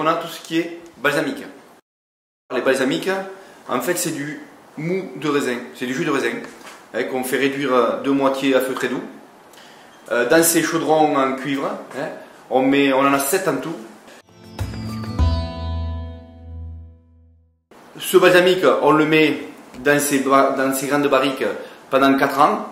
on a tout ce qui est balsamique. Les balsamiques, en fait, c'est du mou de raisin, c'est du jus de raisin qu'on fait réduire de moitié à feu très doux. Dans ces chaudrons en cuivre, on en a 7 en tout. Ce balsamique, on le met dans ces grandes barriques pendant 4 ans.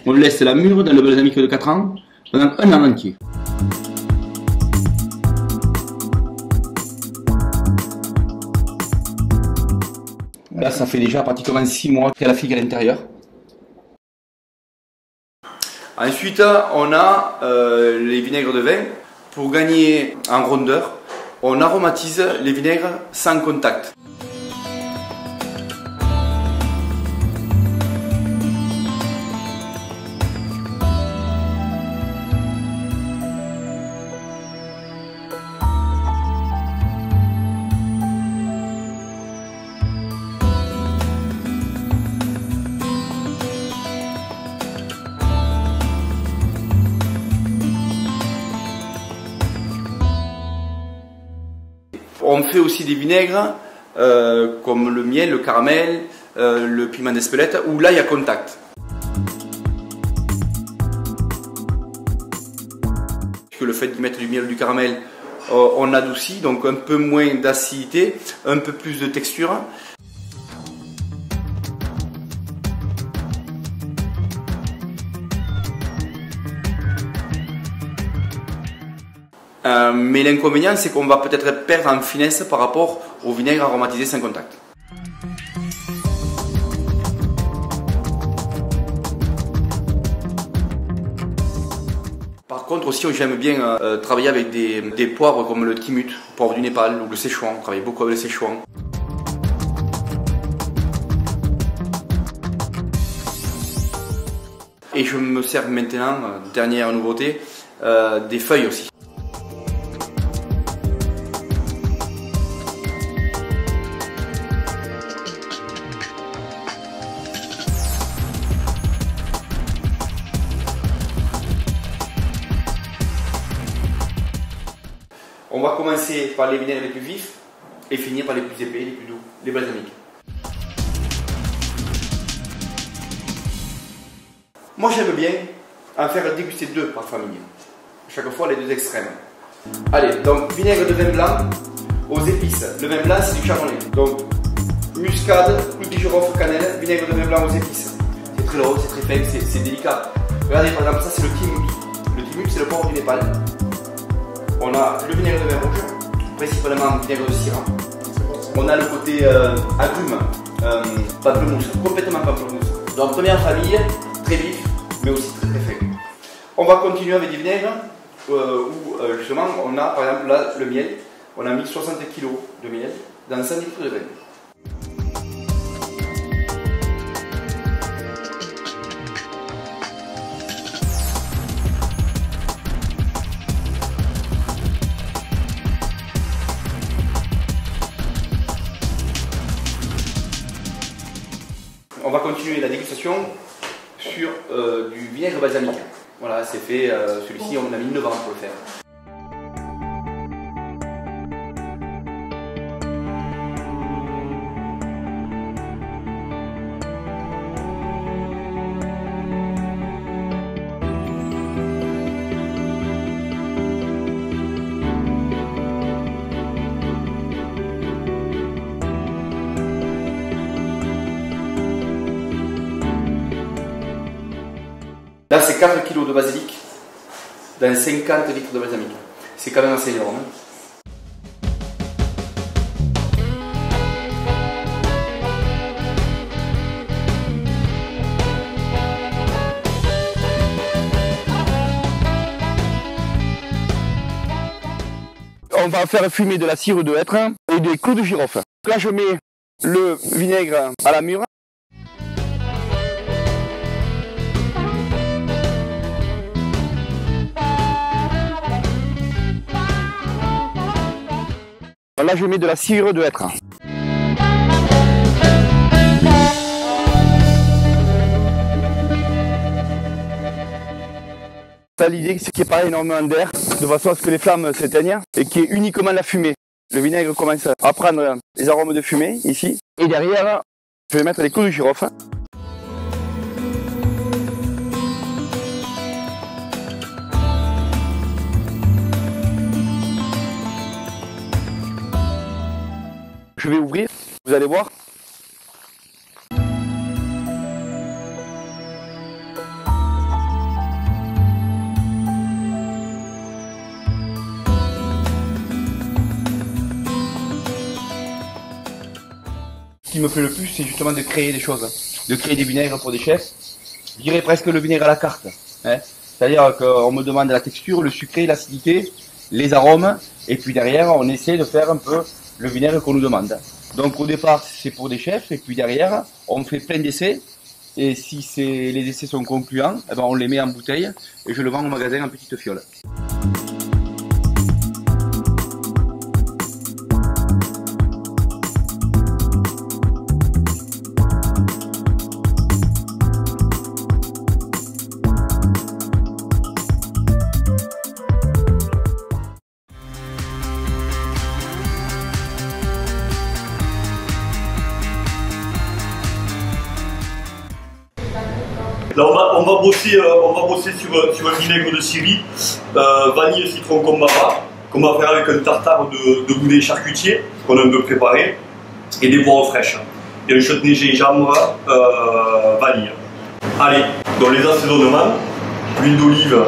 On laisse la mûre dans le balsamique de 4 ans pendant 1 an entier. Là, ça fait déjà pratiquement 6 mois qu'il y a la figue à l'intérieur. Ensuite, on a les vinaigres de vin. Pour gagner en rondeur, on aromatise les vinaigres sans contact. On fait aussi des vinaigres comme le miel, le caramel, le piment d'Espelette, où là il y a contact. Le fait de mettre du miel ou du caramel, on adoucit, donc un peu moins d'acidité, un peu plus de texture. Mais l'inconvénient, c'est qu'on va peut-être perdre en finesse par rapport au vinaigre aromatisé sans contact. Par contre aussi, j'aime bien travailler avec des poivres comme le timut, poivre du Népal ou le Szechuan. On travaille beaucoup avec le Szechuan. Et je me sers maintenant, dernière nouveauté, des feuilles aussi. On va commencer par les vinaigres les plus vifs et finir par les plus épais, les plus doux, les balsamiques. Moi j'aime bien en faire déguster 2 par famille, chaque fois les 2 extrêmes. Allez, donc vinaigre de vin blanc aux épices. Le vin blanc c'est du chardonnay, donc muscade, clou de girofle, cannelle, vinaigre de vin blanc aux épices. C'est très drôle, c'est très fin, c'est délicat. Regardez par exemple, ça c'est le timut. Le timut c'est le poivre du Népal. On a le vinaigre de vin rouge, principalement vinaigre de Syrah. On a le côté agrumes, pamplemousse, complètement pamplemousse. Donc première famille, très vif, mais aussi très très fin. On va continuer avec des vinaigres où justement on a par exemple là le miel. On a mis 60 kg de miel dans 100 litres de vin. On va continuer la dégustation sur du vinaigre balsamique. Voilà, c'est fait, celui-ci on a mis 9 ans pour le faire. Là, c'est 4 kg de basilic dans 50 litres de balsamique. C'est quand même assez énorme. On va faire fumer de la cire de hêtre et des clous de girofle. Là, je mets le vinaigre à la mûre. Là, je mets de la sciure de hêtre. L'idée, c'est qu'il n'y ait pas énormément d'air, de façon à ce que les flammes s'éteignent et qu'il y ait uniquement la fumée. Le vinaigre commence à prendre les arômes de fumée, ici. Et derrière, je vais mettre les clous de girofle. Je vais ouvrir, vous allez voir. Ce qui me plaît le plus, c'est justement de créer des choses, de créer des vinaigres pour des chefs. Je dirais presque le vinaigre à la carte. Hein. C'est-à-dire qu'on me demande la texture, le sucré, l'acidité, les arômes, et puis derrière, on essaie de faire un peu le vinaigre qu'on nous demande. Donc au départ, c'est pour des chefs, et puis derrière, on fait plein d'essais, et si les essais sont concluants, eh ben on les met en bouteille, et je le vends au magasin en petite fiole. Là, on va bosser sur un vinaigre de Syrie, vanille, citron, kombava, qu'on va faire avec un tartare de boudin charcutier, qu'on a un peu préparé, et des poires fraîches. Et un chutney gingembre, vanille. Allez, donc les assaisonnements, huile d'olive,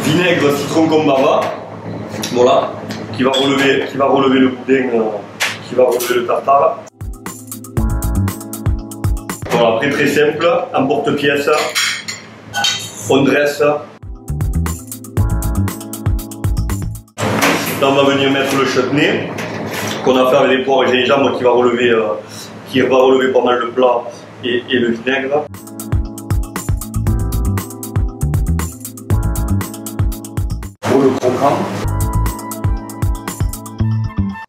vinaigre, citron, kombava, voilà, qui va relever le boudin, qui va relever le tartare. Voilà, après très simple, en porte-pièce, on dresse. Là on va venir mettre le chutney qu'on a fait avec les poires et gingembre qui va relever pas mal le plat et le vinaigre. Pour le croquant.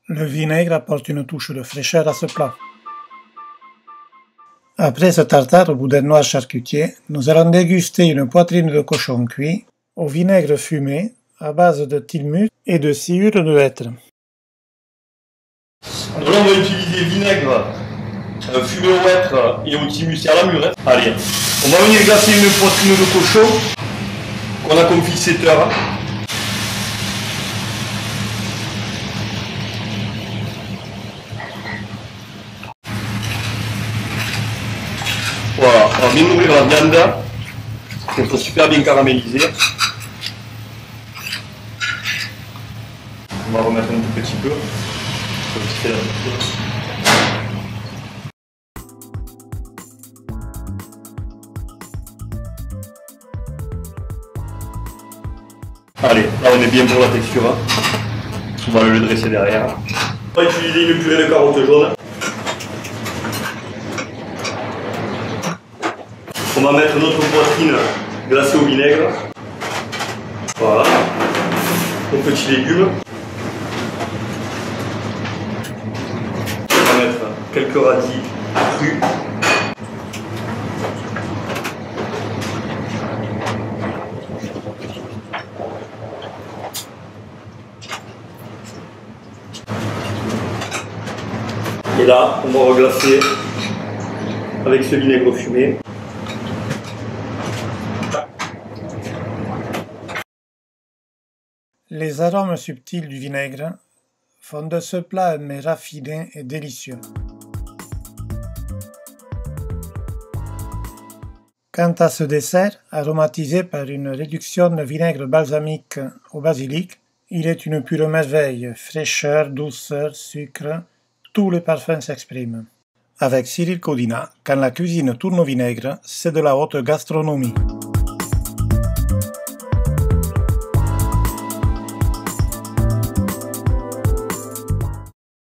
Le vinaigre apporte une touche de fraîcheur à ce plat. Après ce tartare au boudin noir charcutier, nous allons déguster une poitrine de cochon cuit au vinaigre fumé à base de tilmus et de sciure de hêtre. Alors là on va utiliser vinaigre fumé au hêtre et au tilmus et à la mûre. Allez, on va venir glacer une poitrine de cochon qu'on a confit 7 heures. Voilà, on va bien ouvrir la viande, qu'elle soit super bien caramélisée. On va remettre un tout petit peu. Allez, là on est bien pour la texture. On va le dresser derrière. On va utiliser une purée de carottes jaunes. On va mettre notre poitrine glacée au vinaigre. Voilà. Nos petits légumes. On va mettre quelques radis crus. Et là, on va reglacer avec ce vinaigre fumé. Les arômes subtils du vinaigre font de ce plat un mets raffiné et délicieux. Quant à ce dessert, aromatisé par une réduction de vinaigre balsamique au basilic, il est une pure merveille, fraîcheur, douceur, sucre, tous les parfums s'expriment. Avec Cyril Codina, quand la cuisine tourne au vinaigre, c'est de la haute gastronomie.